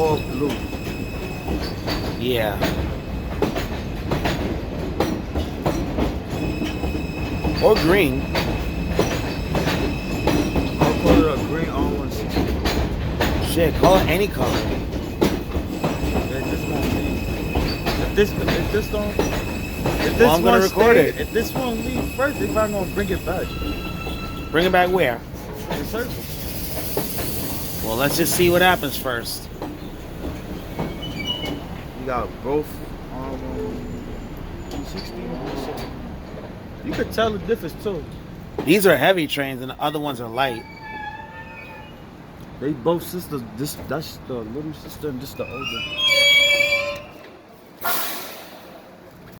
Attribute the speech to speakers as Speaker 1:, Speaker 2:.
Speaker 1: all blue.
Speaker 2: Yeah. Or green.
Speaker 1: I'll call it a green R160.
Speaker 2: Shit, call it any color.
Speaker 1: Yeah, this won't leave. If this don't, if this
Speaker 2: Well, I'm gonna record it.
Speaker 1: If this one leave first, they probably gonna bring it back.
Speaker 2: Bring it back where?
Speaker 1: The circle.
Speaker 2: Well, let's just see what happens first.
Speaker 1: You got both R160. You could tell the difference too.
Speaker 2: These are heavy trains and the other ones are light.
Speaker 1: They both sisters. That's the little sister and this the older.